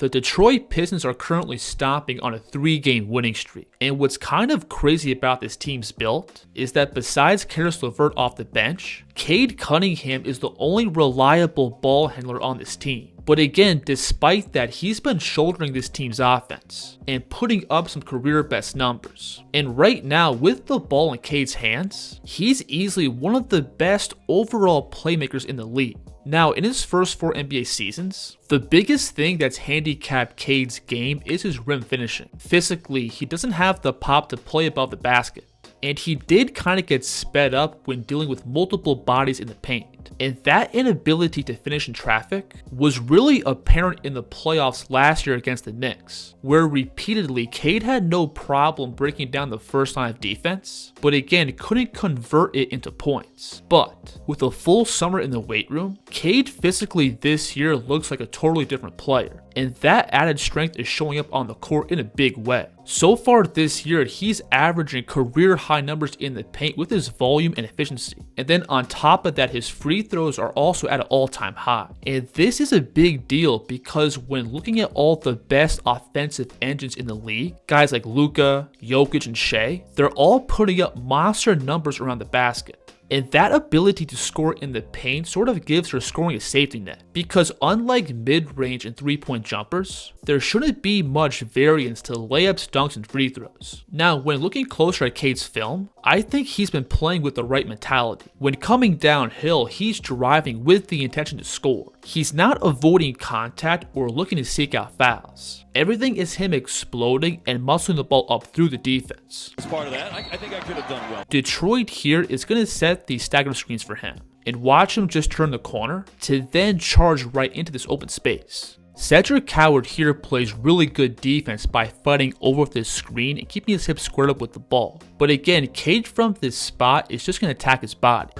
The Detroit Pistons are currently stomping on a 3-game winning streak, and what's kind of crazy about this team's build is that besides Caris LeVert off the bench, Cade Cunningham is the only reliable ball handler on this team. But again, despite that, he's been shouldering this team's offense and putting up some career best numbers. And right now, with the ball in Cade's hands, he's easily one of the best overall playmakers in the league. Now, in his first 4 NBA seasons, the biggest thing that's handicapped Cade's game is his rim finishing. Physically, he doesn't have the pop to play above the basket, and he did kind of get sped up when dealing with multiple bodies in the paint. And that inability to finish in traffic was really apparent in the playoffs last year against the Knicks, where repeatedly Cade had no problem breaking down the first line of defense, but again couldn't convert it into points. But with a full summer in the weight room, Cade physically this year looks like a totally different player, and that added strength is showing up on the court in a big way. So far this year, he's averaging career high numbers in the paint with his volume and efficiency. And then on top of that, his free throws are also at an all-time high. And this is a big deal because when looking at all the best offensive engines in the league, guys like Luka, Jokic, and Shea, they're all putting up monster numbers around the basket. And that ability to score in the paint sort of gives her scoring a safety net, because unlike mid-range and 3-point jumpers, there shouldn't be much variance to layups, dunks, and free throws. Now, when looking closer at Cade's film, I think he's been playing with the right mentality. When coming downhill, he's driving with the intention to score. He's not avoiding contact or looking to seek out fouls. Everything is him exploding and muscling the ball up through the defense. As part of that, I think I could have done well. Detroit here is going to set these stagger screens for him and watch him just turn the corner to then charge right into this open space. Cedric Coward here plays really good defense by fighting over this screen and keeping his hips squared up with the ball. But again, Cade from this spot is just going to attack his body.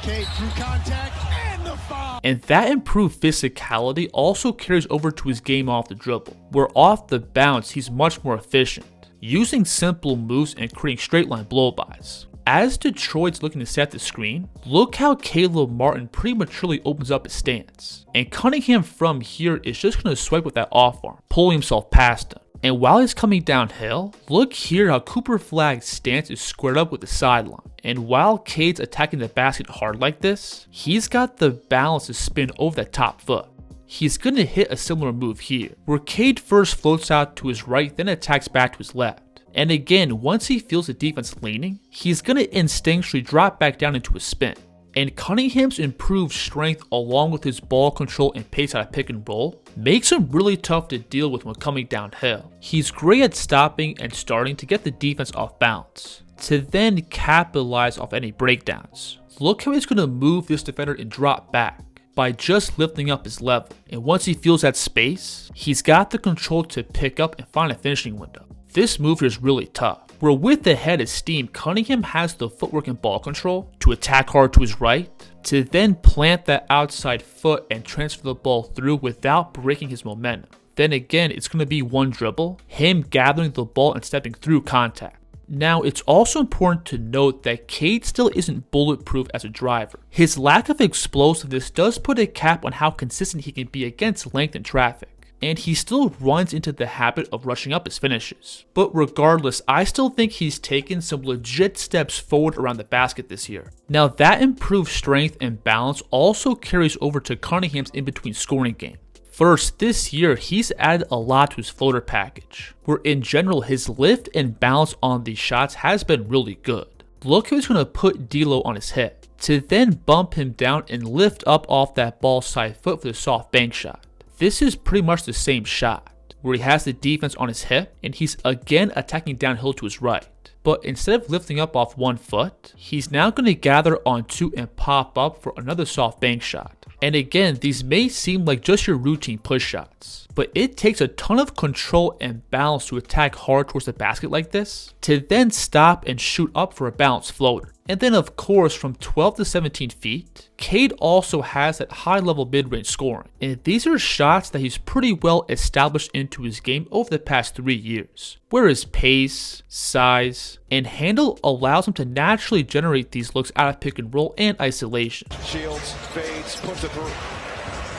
Cade through contact and the foul. And that improved physicality also carries over to his game off the dribble, where off the bounce he's much more efficient, using simple moves and creating straight line blow-bys. As Detroit's looking to set the screen, look how Caleb Martin prematurely opens up his stance. And Cunningham from here is just going to swipe with that off arm, pulling himself past him. And while he's coming downhill, look here how Cooper Flag's stance is squared up with the sideline. And while Cade's attacking the basket hard like this, he's got the balance to spin over that top foot. He's going to hit a similar move here, where Cade first floats out to his right, then attacks back to his left. And again, once he feels the defense leaning, he's going to instinctually drop back down into a spin. And Cunningham's improved strength along with his ball control and pace out of pick and roll makes him really tough to deal with when coming downhill. He's great at stopping and starting to get the defense off balance, to then capitalize off any breakdowns. Look how he's going to move this defender and drop back by just lifting up his level. And once he feels that space, he's got the control to pick up and find a finishing window. This move here is really tough, where with the head of steam, Cunningham has the footwork and ball control to attack hard to his right, to then plant that outside foot and transfer the ball through without breaking his momentum. Then again, it's going to be one dribble, him gathering the ball and stepping through contact. Now, it's also important to note that Cade still isn't bulletproof as a driver. His lack of explosiveness does put a cap on how consistent he can be against length and traffic, and he still runs into the habit of rushing up his finishes. But regardless, I still think he's taken some legit steps forward around the basket this year. Now, that improved strength and balance also carries over to Cunningham's in-between scoring game. First, this year, he's added a lot to his floater package, where in general, his lift and balance on these shots has been really good. Look who's going to put D'Lo on his hip, to then bump him down and lift up off that ball side foot for the soft bank shot. This is pretty much the same shot, where he has the defense on his hip, and he's again attacking downhill to his right. But instead of lifting up off one foot, he's now going to gather on two and pop up for another soft bank shot. And again, these may seem like just your routine push shots, but it takes a ton of control and balance to attack hard towards the basket like this, to then stop and shoot up for a balanced floater. And then of course, from 12 to 17 feet, Cade also has that high level mid-range scoring. And these are shots that he's pretty well established into his game over the past 3 years, where his pace, size, and handle allows him to naturally generate these looks out of pick and roll and isolation. Shields, fades, puts it through.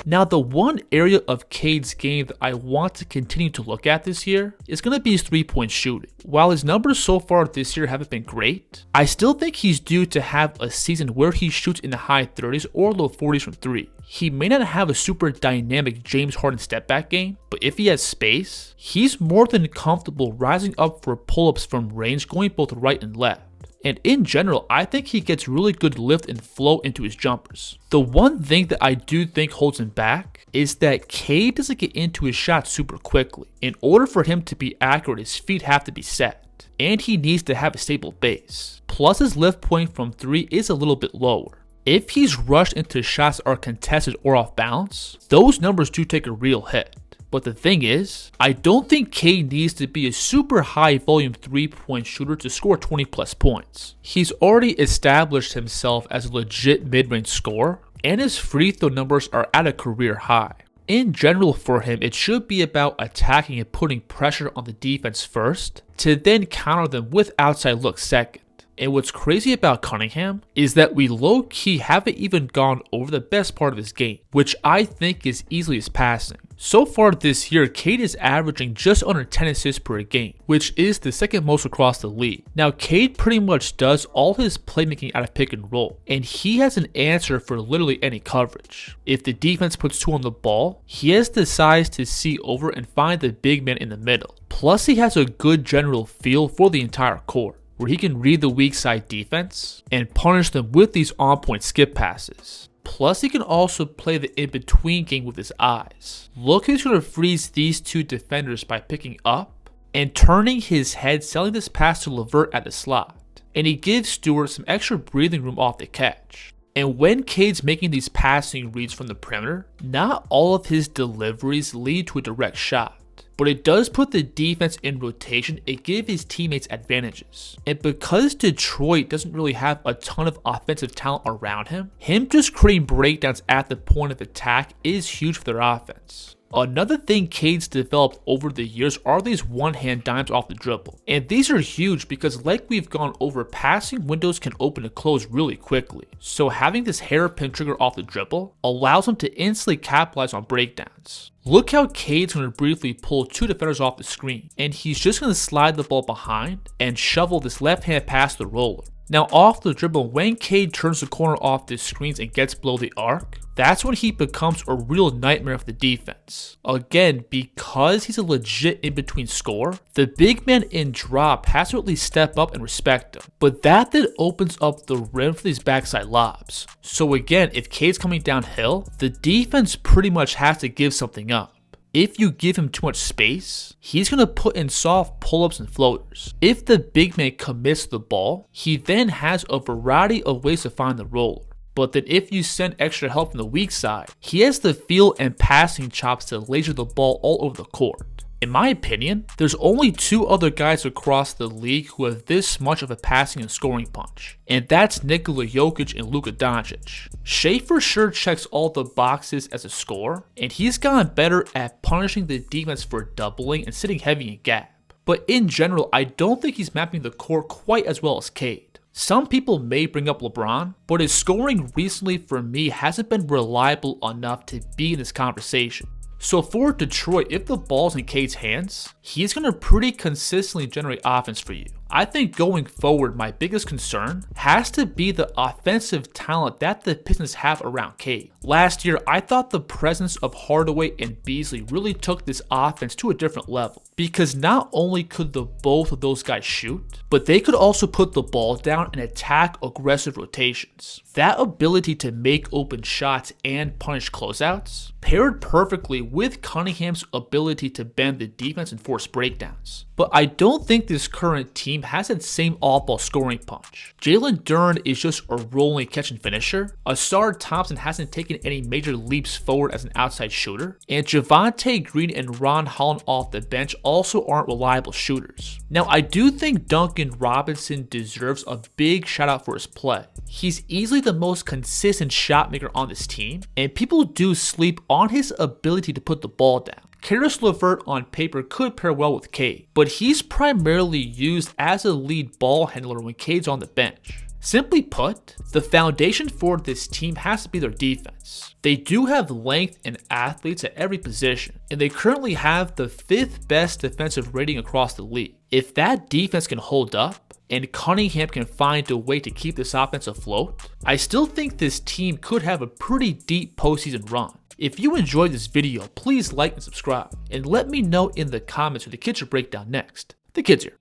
Now, the one area of Cade's game that I want to continue to look at this year is going to be his 3-point shooting. While his numbers so far this year haven't been great, I still think he's due to have a season where he shoots in the high 30s or low 40s from 3. He may not have a super dynamic James Harden step back game, but if he has space, he's more than comfortable rising up for pull-ups from range going both right and left. And in general, I think he gets really good lift and flow into his jumpers. The one thing that I do think holds him back is that Cade doesn't get into his shot super quickly. In order for him to be accurate, his feet have to be set, and he needs to have a stable base. Plus, his lift point from 3 is a little bit lower. If he's rushed into shots that are contested or off balance, those numbers do take a real hit. But the thing is, I don't think Cade needs to be a super high volume 3-point shooter to score 20 plus points. He's already established himself as a legit mid-range scorer, and his free throw numbers are at a career high. In general for him, it should be about attacking and putting pressure on the defense first, to then counter them with outside looks second. And what's crazy about Cunningham is that we low-key haven't even gone over the best part of his game, which I think is easily his passing. So far this year, Cade is averaging just under 10 assists per game, which is the second most across the league. Now, Cade pretty much does all his playmaking out of pick and roll, and he has an answer for literally any coverage. If the defense puts 2 on the ball, he has the size to see over and find the big man in the middle. Plus, he has a good general feel for the entire court, where he can read the weak side defense and punish them with these on-point skip passes. Plus, he can also play the in-between game with his eyes. Look who's going to freeze these 2 defenders by picking up and turning his head, selling this pass to LeVert at the slot. And he gives Stewart some extra breathing room off the catch. And when Cade's making these passing reads from the perimeter, not all of his deliveries lead to a direct shot. But it does put the defense in rotation and give his teammates advantages. And because Detroit doesn't really have a ton of offensive talent around him just creating breakdowns at the point of attack is huge for their offense. Another thing Cade's developed over the years are these one-hand dimes off the dribble. And these are huge because, like we've gone over, passing windows can open and close really quickly. So having this hairpin trigger off the dribble allows him to instantly capitalize on breakdowns. Look how Cade's going to briefly pull 2 defenders off the screen, and he's just going to slide the ball behind and shovel this left-hand pass to the roller. Now off the dribble, when Cade turns the corner off the screens and gets below the arc, that's when he becomes a real nightmare for the defense. Again, because he's a legit in-between scorer, the big man in drop has to at least step up and respect him. But that then opens up the rim for these backside lobs. So again, if Cade's coming downhill, the defense pretty much has to give something up. If you give him too much space, he's going to put in soft pull-ups and floaters. If the big man commits the ball, he then has a variety of ways to find the roller. But then if you send extra help from the weak side, he has the feel and passing chops to laser the ball all over the court. In my opinion, there's only 2 other guys across the league who have this much of a passing and scoring punch, and that's Nikola Jokic and Luka Doncic. Shea for sure checks all the boxes as a scorer, and he's gotten better at punishing the defense for doubling and sitting heavy in gap. But in general, I don't think he's mapping the court quite as well as Cade. Some people may bring up LeBron, but his scoring recently for me hasn't been reliable enough to be in this conversation. So for Detroit, if the ball's in Cade's hands, he's going to pretty consistently generate offense for you. I think going forward, my biggest concern has to be the offensive talent that the Pistons have around Cade. Last year, I thought the presence of Hardaway and Beasley really took this offense to a different level, because not only could the both of those guys shoot, but they could also put the ball down and attack aggressive rotations. That ability to make open shots and punish closeouts paired perfectly with Cunningham's ability to bend the defense and force breakdowns. But I don't think this current team has that same off-ball scoring punch. Jalen Duren is just a rolling catch and finisher. Ausar Thompson hasn't taken any major leaps forward as an outside shooter. And Javonte Green and Ron Holland off the bench also aren't reliable shooters. Now, I do think Duncan Robinson deserves a big shout out for his play. He's easily the most consistent shot maker on this team, and people do sleep on his ability to put the ball down. Karis LeVert on paper could pair well with Cade, but he's primarily used as a lead ball handler when Cade's on the bench. Simply put, the foundation for this team has to be their defense. They do have length and athletes at every position, and they currently have the 5th best defensive rating across the league. If that defense can hold up, and Cunningham can find a way to keep this offense afloat, I still think this team could have a pretty deep postseason run. If you enjoyed this video, please like and subscribe, and let me know in the comments who the kids should break down next. The kids here.